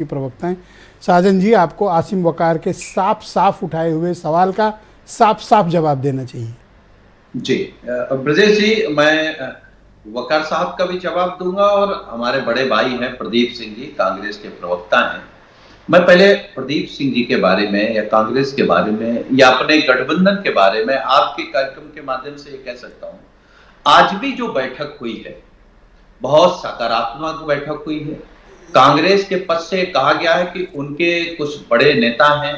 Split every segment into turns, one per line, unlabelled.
की प्रवक्ता हैं। साजन जी, आपको आसिम वकार के साफ साफ उठाए हुए सवाल का साफ साफ जवाब देना चाहिए।
जी ब्रजेश जी, मैं वकार साहब का भी जवाब दूंगा और हमारे बड़े भाई हैं प्रदीप सिंह जी, कांग्रेस के प्रवक्ता हैं। मैं पहले प्रदीप सिंह जी के बारे में या कांग्रेस के बारे में या अपने गठबंधन के बारे में आपके कार्यक्रम के माध्यम से ये कह सकता हूं, आज भी जो बैठक हुई है बहुत सकारात्मक बैठक हुई है। कांग्रेस के पद से कहा गया है कि उनके कुछ बड़े नेता हैं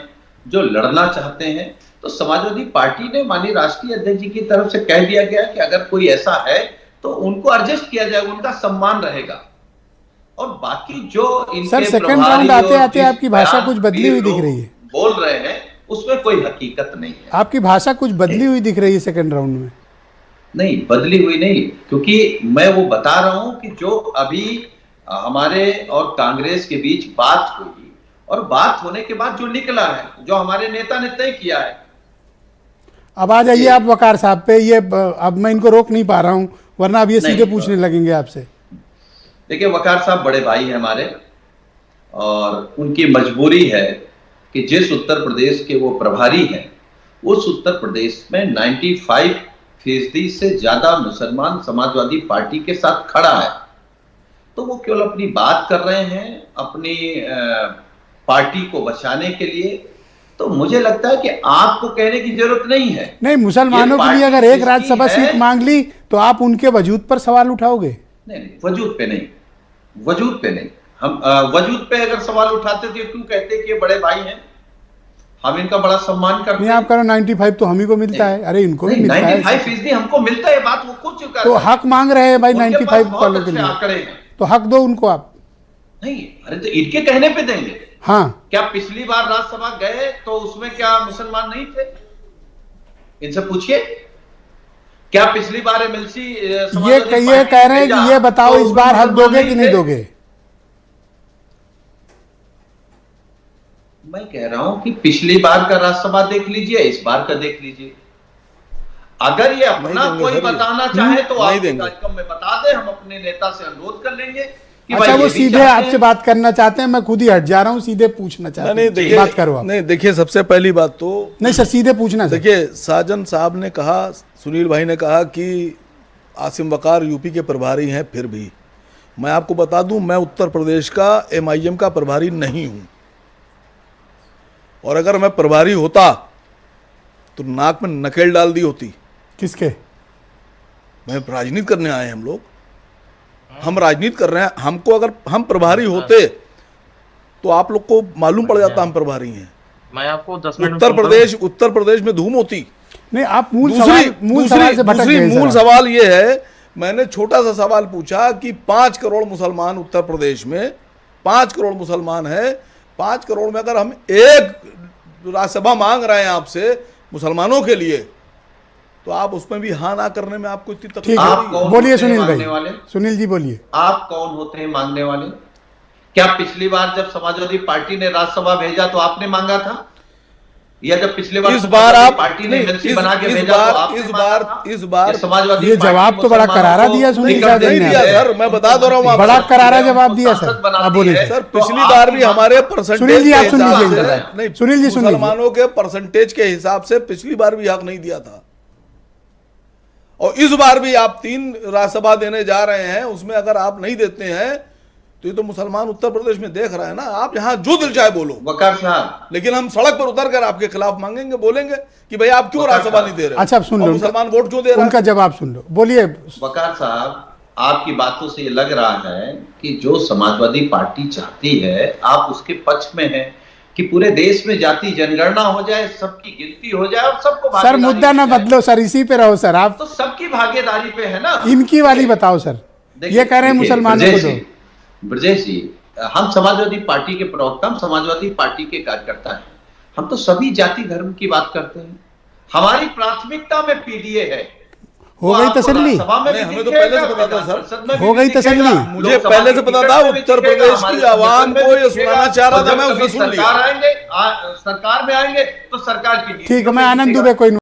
जो लड़ना चाहते हैं, तो समाजवादी पार्टी ने माननीय राष्ट्रीय अध्यक्ष जी की तरफ से कह दिया गया कि अगर कोई ऐसा है तो उनको एडजस्ट किया जाएगा, उनका सम्मान रहेगा। और बाकी जो
सर, सेकंड राउंड आते आते आपकी भाषा कुछ बदली हुई दिख रही है,
बोल रहे हैं उसमें कोई हकीकत नहीं है।
आपकी भाषा कुछ बदली हुई दिख रही है सेकंड राउंड में।
नहीं, बदली हुई नहीं, क्योंकि मैं वो बता रहा हूं कि जो अभी हमारे और कांग्रेस के बीच बात हुई और बात होने के बाद जो निकला है, जो हमारे नेता ने तय किया है।
अब आ जाइए आप वकार साहब पे, ये अब मैं इनको रोक नहीं पा रहा हूं, वरना अब ये सीधे पूछने लगेंगे आपसे।
देखिए, वकार साहब बड़े भाई हैं हमारे और उनकी मजबूरी है कि जिस उत्तर प्रदेश के वो प्रभारी हैं, उस उत्तर प्रदेश में 95% से ज्यादा मुसलमान समाजवादी पार्टी के साथ खड़ा है, तो वो केवल अपनी बात कर रहे हैं अपनी पार्टी को बचाने के लिए। तो मुझे लगता है कि आपको कहने की जरूरत नहीं है।
नहीं, मुसलमानों के लिए अगर एक राज्यसभा सीट मांग ली तो आप उनके वजूद पर सवाल उठाओगे?
नहीं, वजूद पे नहीं, वजूद पे नहीं। हम वजूद पे अगर सवाल उठाते थे क्यों कहते कि ये बड़े भाई हैं, हम इनका बड़ा सम्मान करते हैं।
आप करो 95 तो हम ही को मिलता है, अरे इनको भी मिलता है।
95% हमको मिलता है, बात वो खुद चुका है।
तो हक मांग रहे हैं भाई 95 वालों के लिए,
आंकड़े हैं,
तो हक दो उनको आप।
नहीं, अरे तो इनके कहने पे देंगे।
हाँ,
क्या पिछली बार राज्यसभा गए तो उसमें क्या मुसलमान नहीं थे? इनसे पूछिए, क्या पिछली बार एमएलसी
ये कह रहे हैं कि ये बताओ इस बार हक दोगे कि नहीं दोगे?
मैं कह रहा हूं कि पिछली बार का राज्यसभा देख लीजिए, इस बार का देख लीजिए। अगर ये अपना कोई बताना चाहे तो आप कार्यक्रम में बता दे, हम अपने नेता से अनुरोध कर लेंगे कि
अच्छा, वो सीधे आपसे बात करना चाहते हैं, मैं खुद ही हट जा रहा हूं, सीधे पूछना चाहते हैं। बात करो आप।
नहीं, देखिए, सबसे पहली बात तो
नहीं सर, सीधे पूछना।
देखिए, साजन साहब ने कहा, सुनील भाई ने कहा कि आसिम वकार यूपी के प्रभारी हैं। फिर भी मैं आपको बता दूं, मैं उत्तर प्रदेश का MIM का प्रभारी नहीं हूं, और अगर मैं प्रभारी होता तो नाक में नकेल डाल दी होती।
किसके?
मैं राजनीति करने आए हैं हम लोग, हम राजनीति कर रहे हैं। हमको अगर हम प्रभारी होते तो आप लोग को मालूम पड़ जाता हम प्रभारी हैं।
मैं आपको 10 मिनट
उत्तर प्रदेश में धूम होती।
नहीं, आप मूल
सवाल ये है, मैंने छोटा सा सवाल पूछा कि 5 करोड़ मुसलमान उत्तर प्रदेश में, 5 करोड़ मुसलमान है, 5 करोड़ में अगर हम एक राज्यसभा मांग रहे हैं आपसे मुसलमानों के लिए, तो आप उसमें भी हाँ ना करने में आपको इतनी तकलीफ?
बोलिए सुनील भाई, सुनील जी बोलिए।
आप कौन होते हैं मांगने वाले? क्या पिछली बार जब समाजवादी पार्टी ने राज्यसभा भेजा तो आपने मांगा था, या जब पिछले बार
इस बार आप
पार्टी ने एमएलसी बना के भेजा तो आपने
इस बार
समाजवादी?
ये जवाब तो बड़ा करारा दिया सुनील साहब ने।
सर, मैं बता दो रहा हूँ,
बड़ा करारा जवाब दिया सर। आप बोलिए
सर। पिछली बार भी हमारे परसेंटेज के हिसाब से,
सुनील जी,
मुसलमानों के परसेंटेज के हिसाब से पिछली बार भी हक नहीं दिया था, और इस बार भी आप 3 राज्यसभा देने जा रहे हैं, उसमें अगर आप नहीं देते हैं तो ये तो मुसलमान उत्तर प्रदेश में देख रहे हैं ना। आप यहाँ जो दिल चाहे बोलो
वकार साहब,
लेकिन हम सड़क पर उतर कर आपके खिलाफ मांगेंगे, बोलेंगे कि भाई आप क्यों राज्यसभा नहीं दे रहे?
अच्छा, आप सुन लो,
मुसलमान वोट क्यों दे रहे हैं?
उनका जवाब सुन लो, बोलिए।
वकार साहब, आपकी बातों से ये लग रहा है कि जो समाजवादी पार्टी चाहती है, आप उसके पक्ष में हैं कि पूरे देश में जाति जनगणना हो जाए, सबकी गिनती हो जाए और सबको।
सर, मुद्दा ना बदलो सर, इसी पे रहो सर आप।
तो सबकी भागीदारी पे है ना।
इनकी वाली बताओ सर, ये कह रहे हैं मुसलमानों को दो।
ब्रजेश जी, हम समाजवादी पार्टी के प्रवक्ता, हम समाजवादी पार्टी के कार्यकर्ता हैं। हम तो सभी जाति धर्म की बात करते हैं। हमारी प्राथमिकता में पीडीए है।
हो गई तसल्ली?
हमें तो पहले से पता था सर,
हो गई तसल्ली।
मुझे पहले से पता था, उत्तर प्रदेश की आवाम को ये सुनाना चाह रहा था, मैं उसने सुन लिया।
सरकार में आएंगे तो सरकार की।
ठीक है, मैं आनंद दुबे कोई